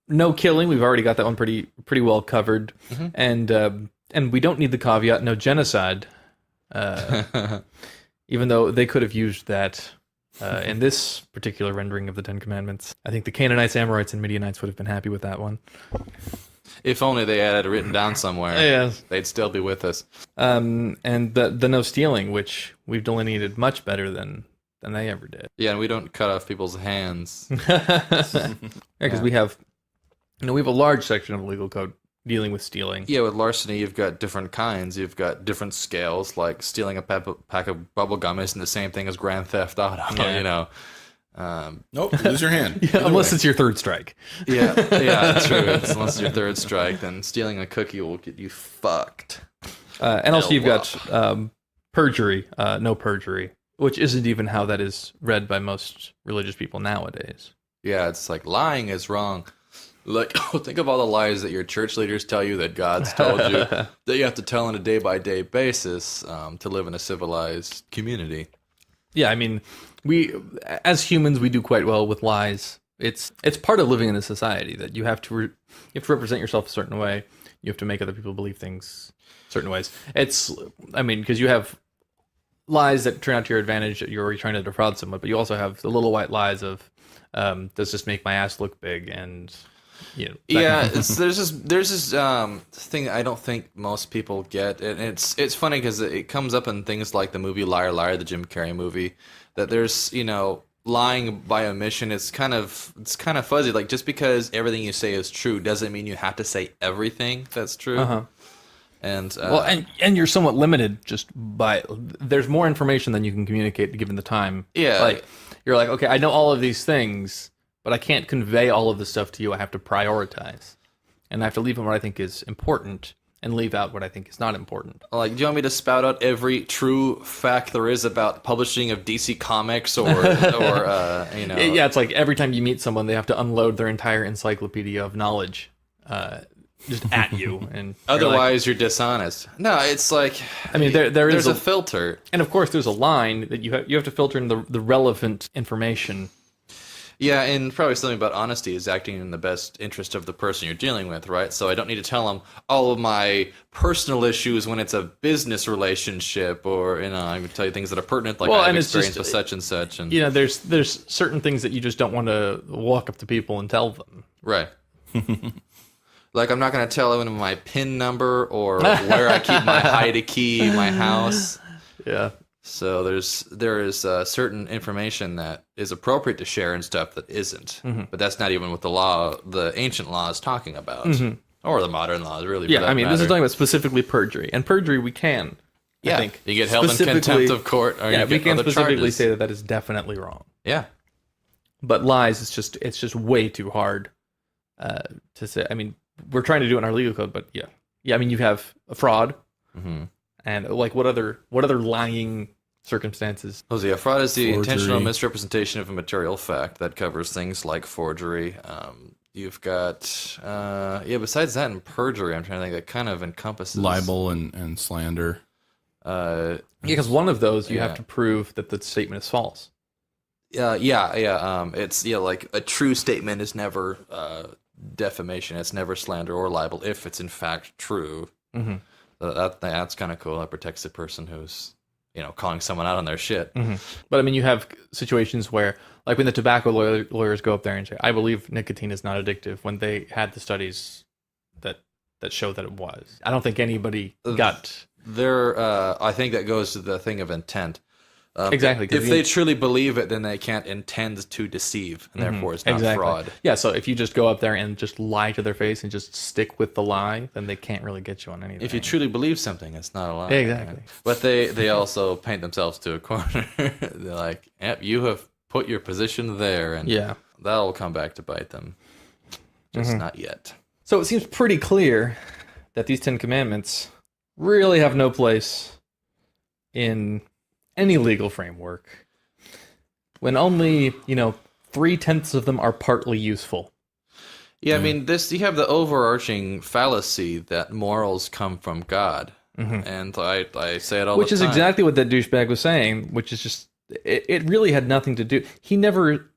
S5: No killing. We've already got that one pretty well covered. And we don't need the caveat, no genocide. Even though they could have used that in this particular rendering of the Ten Commandments. I think the Canaanites, Amorites, and Midianites would have been happy with that one.
S1: If only they had it written down somewhere,
S5: Yes.
S1: they'd still be with us.
S5: And the no stealing, which we've delineated much better than they ever did.
S1: Yeah, and we don't cut off people's hands.
S5: Because we have a large section of the legal code dealing with stealing.
S1: Yeah, with larceny, you've got different kinds. You've got different scales, like stealing a pack of bubble gum isn't the same thing as grand theft auto,
S5: Yeah.
S2: Nope, you lose your hand.
S5: Yeah, unless it's your third strike.
S1: Yeah, true. Unless it's your third strike, then stealing a cookie will get you fucked.
S5: And also you've got perjury, no perjury, which isn't even how that is read by most religious people nowadays.
S1: Yeah, it's like lying is wrong. Like, think of all the lies that your church leaders tell you that God's told you that you have to tell on a day-by-day basis to live in a civilized community.
S5: Yeah, I mean, we as humans we do quite well with lies. It's part of living in a society that you have to represent yourself a certain way. You have to make other people believe things certain ways. Because you have lies that turn out to your advantage that you're already trying to defraud someone, but you also have the little white lies of does this make my ass look big and
S1: Yeah, there's this thing I don't think most people get, and it's funny because it comes up in things like the movie Liar Liar, the Jim Carrey movie, that there's lying by omission. It's kind of fuzzy. Like, just because everything you say is true doesn't mean you have to say everything that's true. And
S5: and you're somewhat limited just by there's more information than you can communicate given the time.
S1: Yeah.
S5: Like you're like, okay, I know all of these things, but I can't convey all of this stuff to you. I have to prioritize. And I have to leave in what I think is important and leave out what I think is not important.
S1: like, do you want me to spout out every true fact there is about publishing of DC Comics or Yeah,
S5: it's like every time you meet someone, they have to unload their entire encyclopedia of knowledge just at you. And
S1: Otherwise, you're dishonest. No, it's like
S5: I mean, there's
S1: a filter.
S5: and of course there's a line that you have to filter in the relevant information.
S1: Yeah, and probably something about honesty is acting in the best interest of the person you're dealing with, right? So I don't need to tell them all of my personal issues when it's a business relationship, or I would tell you things that are pertinent, like I've experienced with such and such. And
S5: there's certain things that you just don't want to walk up to people and tell them.
S1: Right. Like, I'm not going to tell them my PIN number or where I keep my hide key, my house.
S5: Yeah.
S1: So there is certain information that is appropriate to share and stuff that isn't. But that's not even what the ancient law is talking about, or the modern laws, really.
S5: Yeah, I mean, this is talking about specifically perjury, and perjury we can.
S1: Yeah,
S5: I think
S1: you get held in contempt of court. Or
S5: yeah,
S1: you
S5: we
S1: get
S5: can
S1: other
S5: specifically
S1: charges.
S5: say that is definitely wrong.
S1: Yeah,
S5: but lies, it's just way too hard to say. I mean, we're trying to do it in our legal code, but yeah. I mean, you have a fraud, and like what other lying circumstances?
S1: Oh, yeah, fraud is the
S2: Forgery.
S1: intentional misrepresentation of a material fact that covers things like forgery. You've got besides that, and perjury, I'm trying to think that kind of encompasses
S2: Libel and slander.
S5: Because one of those you have to prove that the statement is false.
S1: It's like a true statement is never defamation. It's never slander or libel if it's in fact true. That's kind of cool. That protects the person who's calling someone out on their shit.
S5: But I mean, you have situations where, like when the tobacco lawyers go up there and say, "I believe nicotine is not addictive," when they had the studies that show that it was. I don't think anybody got
S1: there. I think that goes to the thing of intent.
S5: Exactly.
S1: If they truly believe it, then they can't intend to deceive, and therefore it's not fraud.
S5: Yeah, so if you just go up there and just lie to their face and just stick with the lie, then they can't really get you on anything.
S1: If you truly believe something, it's not a lie.
S5: Exactly.
S1: Right? But they also paint themselves to a corner. They're like, yep, you have put your position there, and that'll come back to bite them. Just not yet.
S5: So it seems pretty clear that these 10 Commandments really have no place in any legal framework when only 3/10 of them are partly useful.
S1: Yeah, I mean, you have the overarching fallacy that morals come from God, and I say it all the time.
S5: Which is exactly what that douchebag was saying, which is just, it really had nothing to do. He never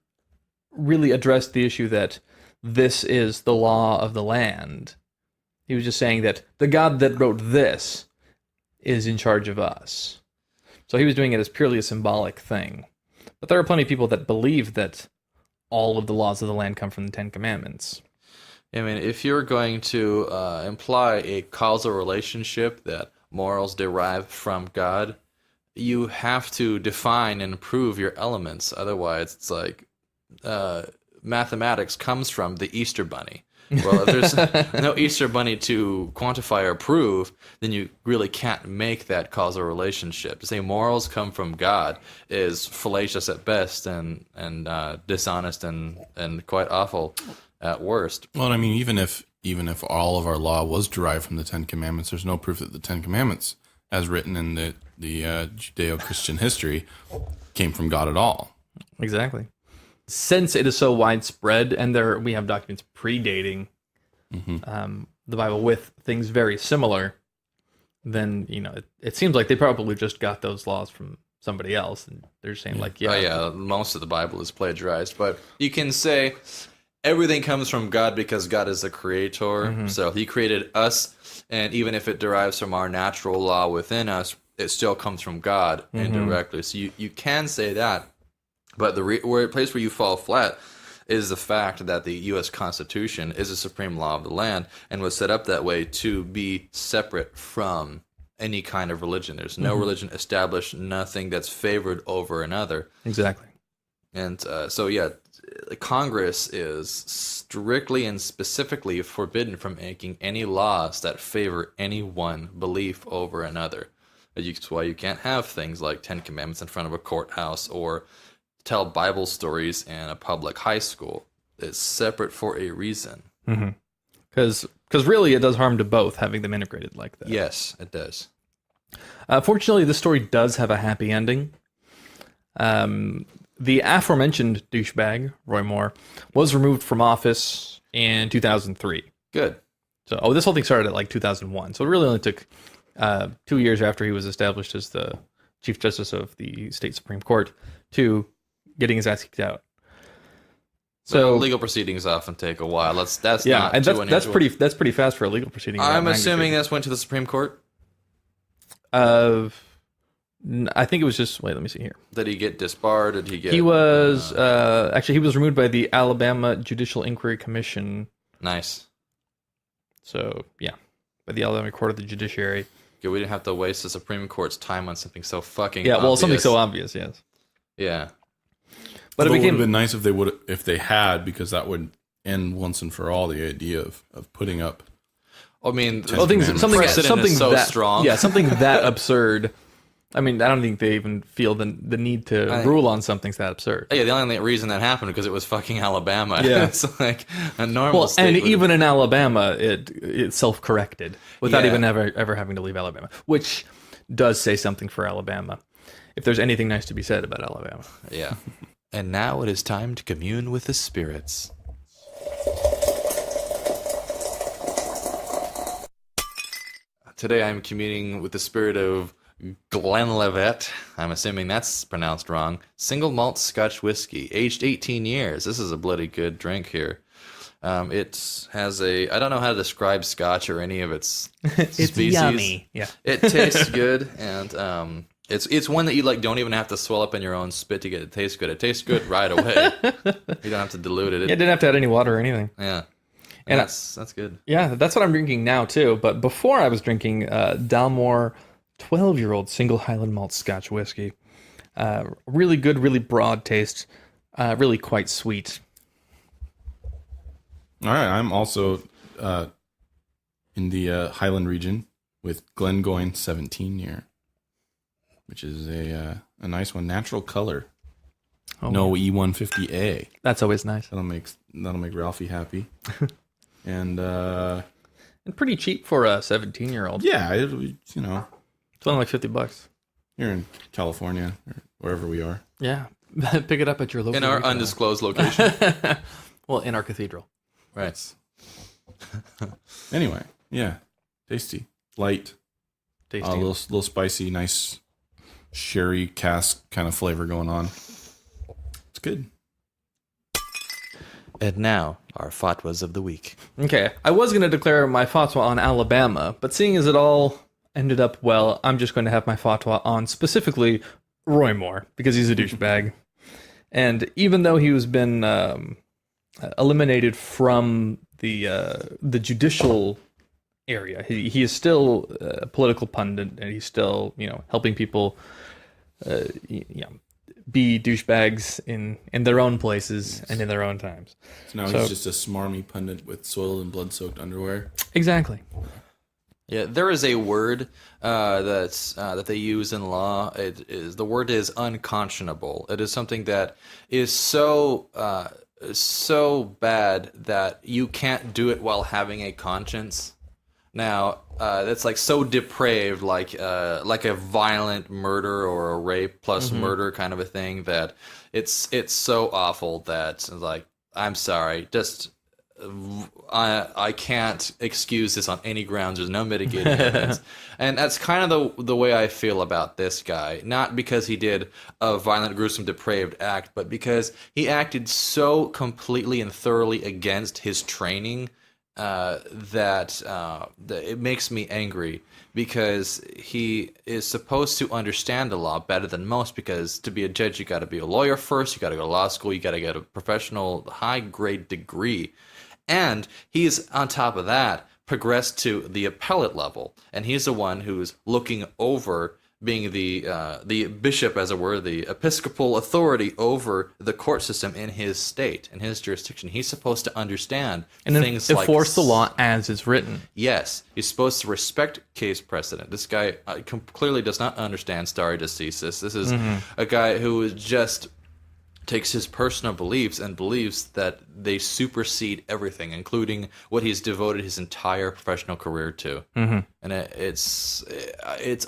S5: really addressed the issue that this is the law of the land. He was just saying that the God that wrote this is in charge of us. So he was doing it as purely a symbolic thing. But there are plenty of people that believe that all of the laws of the land come from the 10 Commandments.
S1: I mean, if you're going to imply a causal relationship that morals derive from God, you have to define and prove your elements. Otherwise, it's like mathematics comes from the Easter Bunny. Well, if there's no Easter Bunny to quantify or prove, then you really can't make that causal relationship. To say morals come from God is fallacious at best and dishonest and quite awful at worst.
S2: Well, I mean, even if all of our law was derived from the 10 Commandments, there's no proof that the 10 Commandments, as written in the Judeo-Christian history, came from God at all.
S5: Exactly. Since it is so widespread, and we have documents predating the Bible with things very similar, then it seems like they probably just got those laws from somebody else, and they're saying
S1: most of the Bible is plagiarized, but you can say everything comes from God because God is the creator, so He created us, and even if it derives from our natural law within us, it still comes from God indirectly. So you can say that. But the place where you fall flat is the fact that the U.S. Constitution is the supreme law of the land and was set up that way to be separate from any kind of religion. There's no religion established, nothing that's favored over another.
S5: Exactly.
S1: And Congress is strictly and specifically forbidden from making any laws that favor any one belief over another. That's why you can't have things like 10 Commandments in front of a courthouse or tell Bible stories in a public high school. It's separate for a reason.
S5: Because really it does harm to both having them integrated like that.
S1: Yes, it does.
S5: Fortunately, this story does have a happy ending. The aforementioned douchebag, Roy Moore, was removed from office in 2003.
S1: Good.
S5: So, this whole thing started at like 2001. So it really only took 2 years after he was established as the Chief Justice of the state Supreme Court to getting his ass kicked out. So
S1: legal proceedings often take a while. That's
S5: yeah,
S1: not
S5: and
S1: too
S5: that's
S1: unusual.
S5: pretty fast for a legal proceeding. of that
S1: I'm assuming
S5: magnitude.
S1: this went to the Supreme Court.
S5: I think it was just. Wait, let me see here.
S1: Did he get disbarred? Did he get?
S5: He was actually he was removed by the Alabama Judicial Inquiry Commission.
S1: Nice.
S5: So yeah, by the Alabama Court of the Judiciary.
S1: Yeah, we didn't have to waste the Supreme Court's time on something so fucking.
S5: Yeah, well,
S1: obvious.
S5: something so obvious, yes.
S1: Yeah.
S5: But
S2: Although
S5: it
S2: would
S5: became
S2: have been nice if they had, because that would end once and for all the idea of putting up.
S1: I mean,
S5: something
S1: is so
S5: that
S1: strong.
S5: Yeah, something that absurd. I mean, I don't think they even feel the need to rule on something's that absurd.
S1: Yeah, the only reason that happened because it was fucking Alabama.
S5: Yeah.
S1: It's like a normal
S5: Well,
S1: state.
S5: and
S1: would-
S5: even in Alabama, it self-corrected without
S1: Yeah.
S5: even ever having to leave Alabama, which does say something for Alabama. If there's anything nice to be said about Alabama.
S1: Yeah. And now it is time to commune with the spirits. Today I'm communing with the spirit of Glenlivet. I'm assuming that's pronounced wrong. Single malt Scotch whiskey, aged 18 years. This is a bloody good drink here. It has I don't know how to describe Scotch or any of its species.
S5: Yummy. Yeah.
S1: It tastes good, and it's one that you like don't even have to swell up in your own spit to get it to taste good. It tastes good right away. You don't have to dilute it.
S5: Yeah, it didn't have to add any water or anything.
S1: Yeah.
S5: And
S1: That's good.
S5: Yeah, that's what I'm drinking now too. But before I was drinking Dalmore 12-year-old single Highland malt Scotch whiskey. Really good, really broad taste. Really quite sweet.
S2: All right, I'm also in the Highland region with Glengoyne 17 year, which is a nice one. Natural color.
S5: Oh,
S2: No E150A.
S5: That's always nice.
S2: That'll make Ralphie happy. And
S5: And pretty cheap for a 17-year-old.
S2: yeah,
S5: It's only like $50.
S2: here in California or wherever we are.
S5: Yeah. Pick it up at your local
S1: In our
S5: retailer.
S1: undisclosed location.
S5: Well, in our cathedral.
S1: Right.
S2: Anyway, yeah, tasty, light,
S5: Tasty.
S2: a little spicy, nice sherry cask kind of flavor going on. It's good.
S1: And now, our fatwas of the week.
S5: Okay, I was going to declare my fatwa on Alabama, but seeing as it all ended up well, I'm just going to have my fatwa on specifically Roy Moore, because he's a douchebag. And even though he has been eliminated from the judicial area, he is still a political pundit, and he's still, helping people be douchebags in their own places and in their own times.
S2: So now he's just a smarmy pundit with soiled and blood-soaked underwear.
S5: Exactly.
S1: Yeah, there is a word that they use in law. The word is unconscionable. It is something that is so bad that you can't do it while having a conscience. Now, that's like so depraved, like a violent murder or a rape plus murder kind of a thing, that it's so awful that, like, I'm sorry, just I can't excuse this on any grounds. There's no mitigating evidence. And that's kind of the way I feel about this guy. Not because he did a violent, gruesome, depraved act, but because he acted so completely and thoroughly against his training that it makes me angry, because he is supposed to understand the law better than most, because to be a judge, you got to be a lawyer first, you got to go to law school, you got to get a professional high-grade degree. And he's, on top of that, progressed to the appellate level, and he's the one who's looking over, being the bishop, as it were, the episcopal authority over the court system in his state, in his jurisdiction. He's supposed to understand
S5: And
S1: things like
S5: enforce the law as it's written.
S1: Yes, he's supposed to respect case precedent. This guy clearly does not understand stare decisis. This is a guy who just takes his personal beliefs and believes that they supersede everything, including what he's devoted his entire professional career to. And it's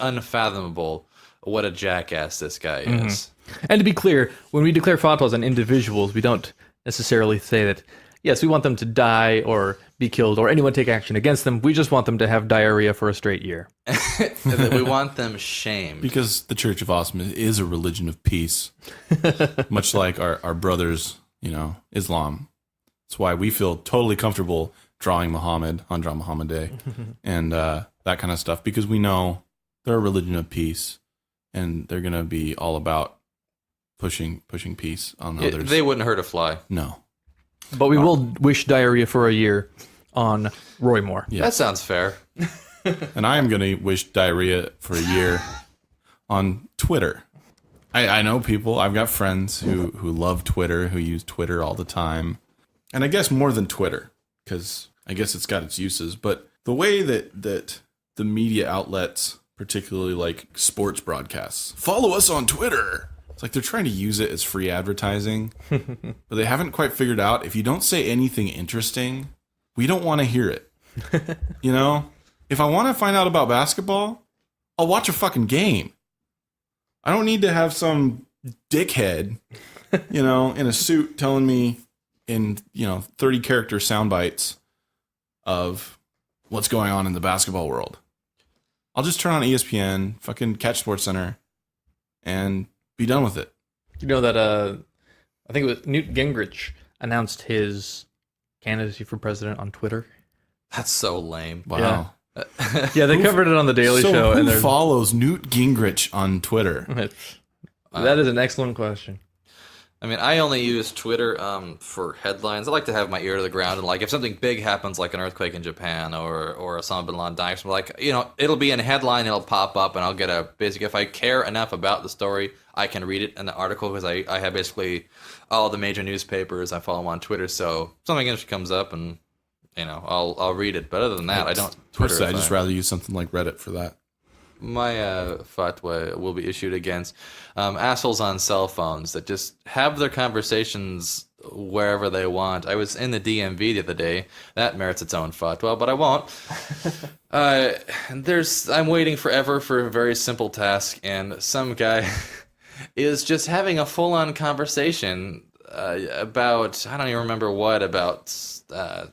S1: unfathomable what a jackass this guy is.
S5: And to be clear, when we declare fatwas on individuals, we don't necessarily say that, yes, we want them to die or be killed or anyone take action against them. We just want them to have diarrhea for a straight year.
S1: We want them shamed.
S2: Because the Church of Awesome is a religion of peace, much like our brothers, Islam. That's why we feel totally comfortable drawing Muhammad on Draw Muhammad Day and that kind of stuff, because we know they're a religion of peace and they're going to be all about pushing peace on others.
S1: They wouldn't hurt a fly.
S2: No.
S5: But we will wish diarrhea for a year on Roy Moore.
S2: Yeah.
S1: That sounds fair.
S2: And I am going to wish diarrhea for a year on Twitter. I know people, I've got friends who love Twitter, who use Twitter all the time. And I guess more than Twitter, because I guess it's got its uses. But the way that the media outlets, particularly like sports broadcasts, follow us on Twitter. It's like they're trying to use it as free advertising, but they haven't quite figured out if you don't say anything interesting, we don't want to hear it. If I want to find out about basketball, I'll watch a fucking game. I don't need to have some dickhead, in a suit telling me in, 30 character sound bites of what's going on in the basketball world. I'll just turn on ESPN, fucking catch SportsCenter, and be done with it.
S5: You know that I think it was Newt Gingrich announced his candidacy for president on Twitter.
S1: That's so lame.
S2: Wow.
S5: Yeah, they covered it on the Daily Show.
S2: Who
S5: And they're
S2: follows Newt Gingrich on Twitter?
S5: That is an excellent question.
S1: I mean, I only use Twitter for headlines. I like to have my ear to the ground, and like if something big happens, like an earthquake in Japan or Osama bin Laden dying, so like it'll be in a headline, it'll pop up, and I'll get a basic. If I care enough about the story, I can read it in the article because I have basically all the major newspapers. I follow them on Twitter, so something interesting comes up, and I'll read it. But other than that, I don't.
S2: Personally, I'd just rather use something like Reddit for that.
S1: My fatwa will be issued against assholes on cell phones that just have their conversations wherever they want. I was in the DMV the other day. That merits its own fatwa, but I won't. I'm waiting forever for a very simple task, and some guy is just having a full-on conversation about, I don't even remember what, about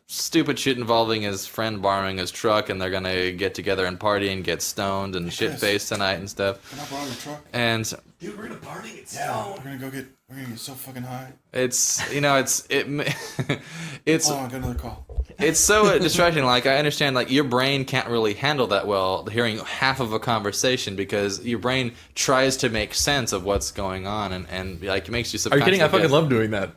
S1: stupid shit involving his friend borrowing his truck, and they're gonna get together and party and get stoned and shit-faced tonight and stuff.
S2: Can I borrow your truck?
S1: And
S3: Dude, we're gonna party. It's
S2: We're gonna get so fucking high.
S1: it's
S2: Oh, I got another call.
S1: it's so distracting. Like, I understand, like, your brain can't really handle that well, hearing half of a conversation, because your brain tries to make sense of what's going on, and like, it makes you
S5: Are you
S1: subconsciously
S5: kidding? I fucking
S1: guess.
S5: love doing that.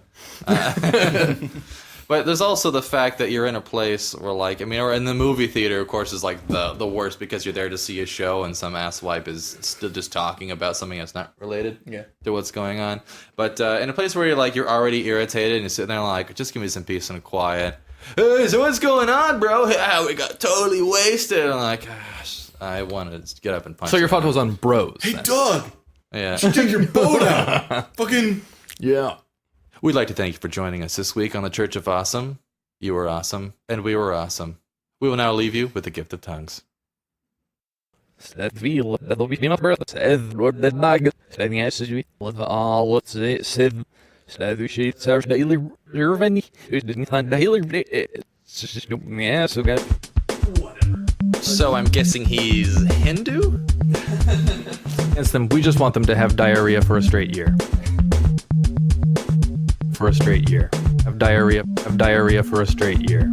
S1: But there's also the fact that you're in a place where, like, I mean, or in the movie theater, of course, is like the worst, because you're there to see a show and some asswipe is still just talking about something that's not related to what's going on. But in a place where you're already irritated and you're sitting there like, just give me some peace and quiet. Hey, so what's going on, bro? We got totally wasted. I'm like, gosh, I wanted to get up and punch.
S5: So your
S1: him.
S5: photo was on Bros.
S2: Hey,
S5: then.
S2: Doug!
S1: Yeah.
S2: Take your boat out! Fucking...
S5: Yeah.
S1: We'd like to thank you for joining us this week on the Church of Awesome. You were awesome, and we were awesome. We will now leave you with the gift of tongues. So I'm guessing he's Hindu?
S5: Against them, we just want them to have diarrhea for a straight year. For a straight year. Have diarrhea for a straight year.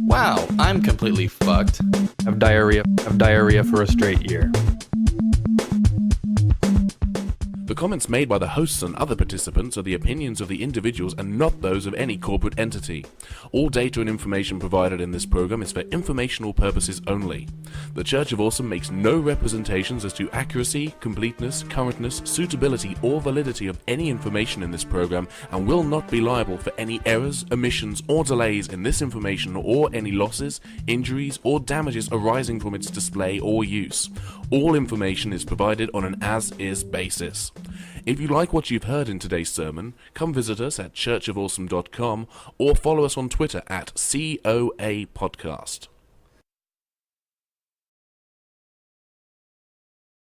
S1: Wow, I'm completely fucked.
S5: Have diarrhea for a straight year.
S6: The comments made by the hosts and other participants are the opinions of the individuals and not those of any corporate entity. All data and information provided in this program is for informational purposes only. The Church of Awesome makes no representations as to accuracy, completeness, currentness, suitability, or validity of any information in this program, and will not be liable for any errors, omissions, or delays in this information, or any losses, injuries, or damages arising from its display or use. All information is provided on an as-is basis. If you like what you've heard in today's sermon, come visit us at churchofawesome.com or follow us on Twitter at COA Podcast.